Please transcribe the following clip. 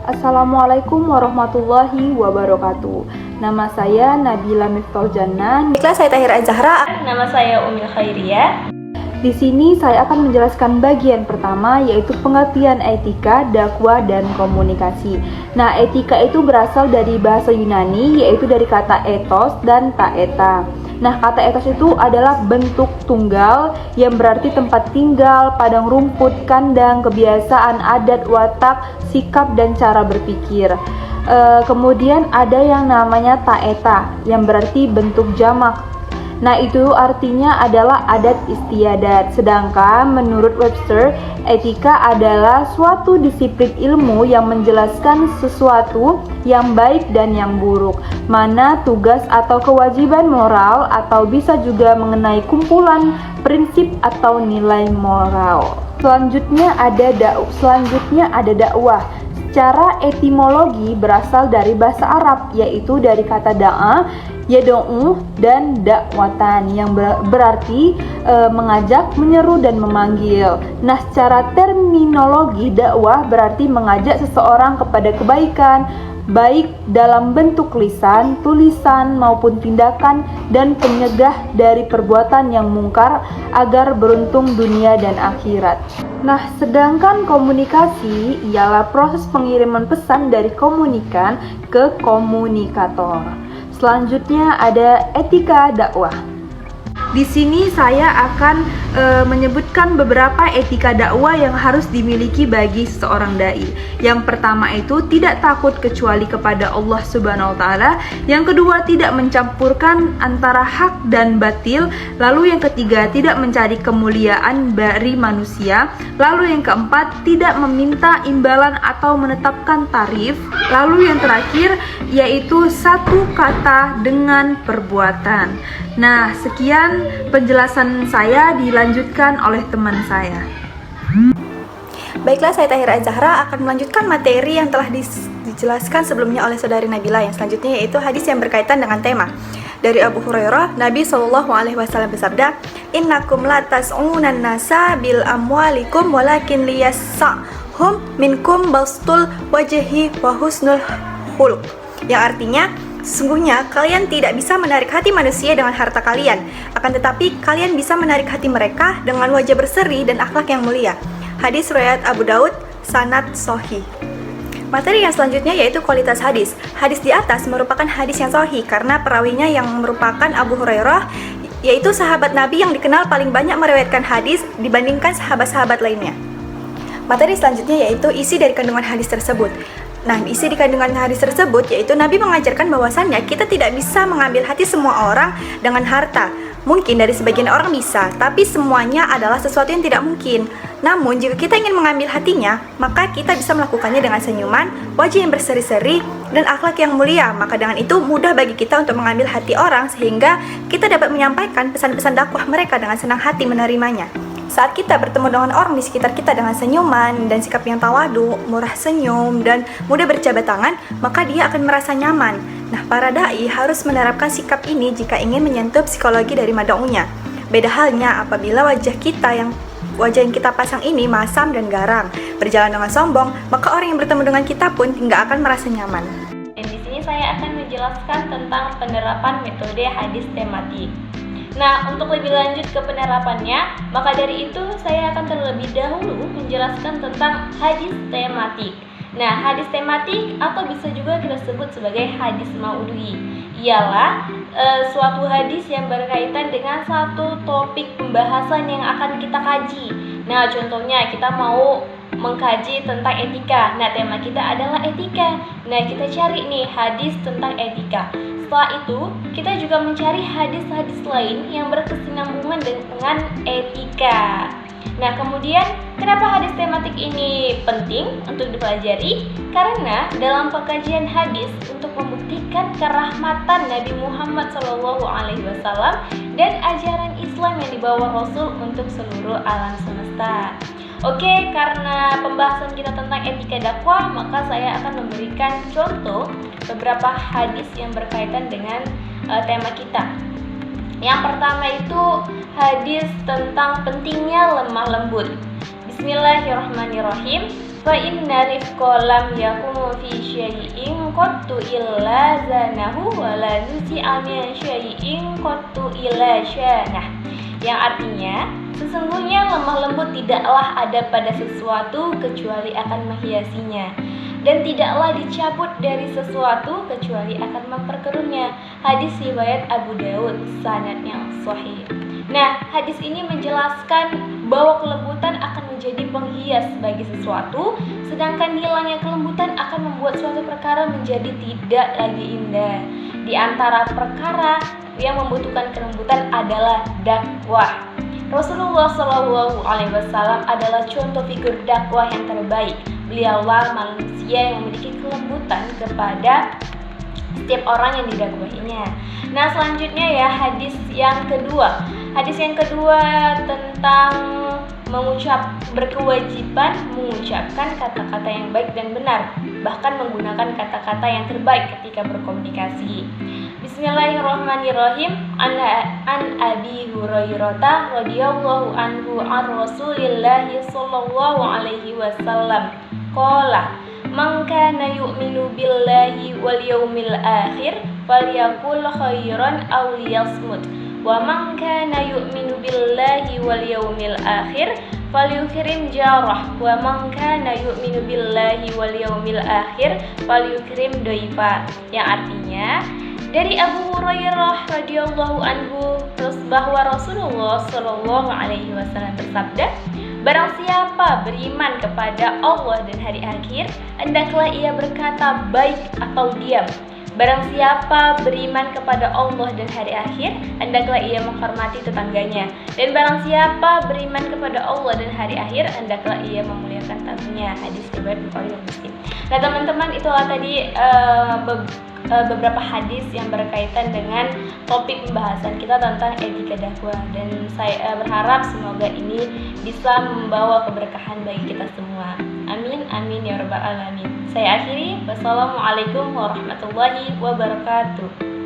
Assalamualaikum warahmatullahi wabarakatuh. Nama saya Nabila Miftahul Jannah. Baiklah, saya Tahira Az-Zahra. Nama saya Umil Khairiyah. Di sini saya akan menjelaskan bagian pertama, yaitu pengertian etika, dakwah, dan komunikasi. Nah, etika itu berasal dari bahasa Yunani, yaitu dari kata ethos dan taeta. Nah, kata ethos itu adalah bentuk tunggal yang berarti tempat tinggal, padang rumput, kandang, kebiasaan, adat, watak, sikap, dan cara berpikir. Kemudian ada yang namanya taeta yang berarti bentuk jamak. Nah, itu artinya adalah adat istiadat. Sedangkan menurut Webster, etika adalah suatu disiplin ilmu yang menjelaskan sesuatu yang baik dan yang buruk, mana tugas atau kewajiban moral, atau bisa juga mengenai kumpulan prinsip atau nilai moral. Selanjutnya ada dakwah. Secara etimologi berasal dari bahasa Arab, yaitu dari kata da'a, yad'u, dan dakwatan yang berarti mengajak, menyeru, dan memanggil. Nah, secara terminologi dakwah berarti mengajak seseorang kepada kebaikan, baik dalam bentuk lisan, tulisan, maupun tindakan, dan penyegah dari perbuatan yang mungkar agar beruntung dunia dan akhirat. Nah, sedangkan komunikasi ialah proses pengiriman pesan dari komunikan ke komunikator. Selanjutnya ada etika dakwah. Di sini saya akan menyebutkan beberapa etika dakwah yang harus dimiliki bagi seorang dai. Yang pertama itu tidak takut kecuali kepada Allah Subhanahu wa taala. Yang kedua, tidak mencampurkan antara hak dan batil. Lalu yang ketiga, tidak mencari kemuliaan dari manusia. Lalu yang keempat, tidak meminta imbalan atau menetapkan tarif. Lalu yang terakhir yaitu satu kata dengan perbuatan. Nah, sekian penjelasan saya, dilanjutkan oleh teman saya. Baiklah, saya Tahira Az-Zahra akan melanjutkan materi yang telah dijelaskan sebelumnya oleh saudari Nabila. Yang selanjutnya yaitu hadis yang berkaitan dengan tema. Dari Abu Hurairah, Nabi SAW bersabda, "Innakum la tas'unan nasa bil amwalikum walakin liyasa'hum minkum bastul wajhi wa husnul khuluq." Yang artinya, sesungguhnya kalian tidak bisa menarik hati manusia dengan harta kalian, akan tetapi kalian bisa menarik hati mereka dengan wajah berseri dan akhlak yang mulia. Hadis riwayat Abu Daud, sanad sahih. Materi yang selanjutnya yaitu kualitas hadis. Hadis di atas merupakan hadis yang sahih karena perawinya yang merupakan Abu Hurairah, yaitu sahabat Nabi yang dikenal paling banyak meriwayatkan hadis dibandingkan sahabat-sahabat lainnya. Materi selanjutnya yaitu isi dari kandungan hadis tersebut. Nah, isi di kandungan hadis tersebut yaitu Nabi mengajarkan bahwasannya kita tidak bisa mengambil hati semua orang dengan harta. Mungkin dari sebagian orang bisa, tapi semuanya adalah sesuatu yang tidak mungkin. Namun, jika kita ingin mengambil hatinya, maka kita bisa melakukannya dengan senyuman, wajah yang berseri-seri, dan akhlak yang mulia. Maka dengan itu mudah bagi kita untuk mengambil hati orang sehingga kita dapat menyampaikan pesan-pesan dakwah mereka dengan senang hati menerimanya. Saat kita bertemu dengan orang di sekitar kita dengan senyuman dan sikap yang tawadu, murah senyum, dan mudah berjabat tangan, maka dia akan merasa nyaman. Nah, para da'i harus menerapkan sikap ini jika ingin menyentuh psikologi dari mad'unya. Beda halnya apabila wajah yang kita pasang ini masam dan garang, berjalan dengan sombong, maka orang yang bertemu dengan kita pun tidak akan merasa nyaman. Dan di sini saya akan menjelaskan tentang penerapan metode hadis tematik. Nah, untuk lebih lanjut ke penerapannya, maka dari itu saya akan terlebih dahulu menjelaskan tentang hadis tematik. Nah, hadis tematik atau bisa juga kita sebut sebagai hadis maudhui ialah suatu hadis yang berkaitan dengan satu topik pembahasan yang akan kita kaji. Nah, contohnya kita mau mengkaji tentang etika. Nah, tema kita adalah etika. Nah, kita cari nih hadis tentang etika. Setelah itu, kita juga mencari hadis-hadis lain yang berkesinambungan dengan etika. Nah, kemudian kenapa hadis tematik ini penting untuk dipelajari? Karena dalam pengkajian hadis untuk membuktikan kerahmatan Nabi Muhammad SAW dan ajaran Islam yang dibawa Rasul untuk seluruh alam semesta. Oke, karena pembahasan kita tentang etika dakwah, maka saya akan memberikan contoh beberapa hadis yang berkaitan dengan tema kita. Yang pertama itu hadis tentang pentingnya lemah lembut. Bismillahirrahmanirrahim. fa inna rifqa lam yakun fi syai'in qattu illa zanahu wa la nuzi'a min syai'in qattu illa syanah. Yang artinya, sesungguhnya lemah lembut tidaklah ada pada sesuatu kecuali akan menghiasinya, dan tidaklah dicabut dari sesuatu kecuali akan memperkeruhnya. Hadis riwayat Abu Daud, sanadnya sahih. Nah, hadis ini menjelaskan bahwa kelembutan akan menjadi penghias bagi sesuatu, sedangkan hilangnya kelembutan akan membuat suatu perkara menjadi tidak lagi indah. Di antara perkara yang membutuhkan kelembutan adalah dakwah. Rasulullah Shallallahu Alaihi Wasallam adalah contoh figur dakwah yang terbaik. Beliaulah manusia yang memiliki kelembutan kepada setiap orang yang didakwahinya. Nah, selanjutnya ya, hadis yang kedua. Hadis yang kedua tentang berkewajiban mengucapkan kata-kata yang baik dan benar, bahkan menggunakan kata-kata yang terbaik ketika berkomunikasi. Bismillahirrahmanirrahim. An Abi Hurairah radhiyallahu anhu an Rasulillah sallallahu alaihi wasallam qala man kana yu'minu billahi wal yawmil akhir falyaqul khairan aw liyasmut wa man kana yu'minu billahi wal yawmil akhir falyukrim jarah wa man kana yu'minu billahi wal yawmil akhir falyukrim dhaifa. Yang artinya, dari Abu Hurairah radhiyallahu anhu bahwa Rasulullah Shallallahu alaihi wasallam bersabda, barang siapa beriman kepada Allah dan hari akhir, hendaklah ia berkata baik atau diam. Barang siapa beriman kepada Allah dan hari akhir, hendaklah ia menghormati tetangganya. Dan barang siapa beriman kepada Allah dan hari akhir, hendaklah ia memuliakan tamunya. Hadis riwayat Bukhari dan Muslim. Nah, teman-teman, itulah tadi beberapa hadis yang berkaitan dengan topik pembahasan kita tentang etika dakwah, dan saya berharap semoga ini bisa membawa keberkahan bagi kita semua. Amin amin ya rabbal alamin. Saya akhiri. Wassalamualaikum warahmatullahi wabarakatuh.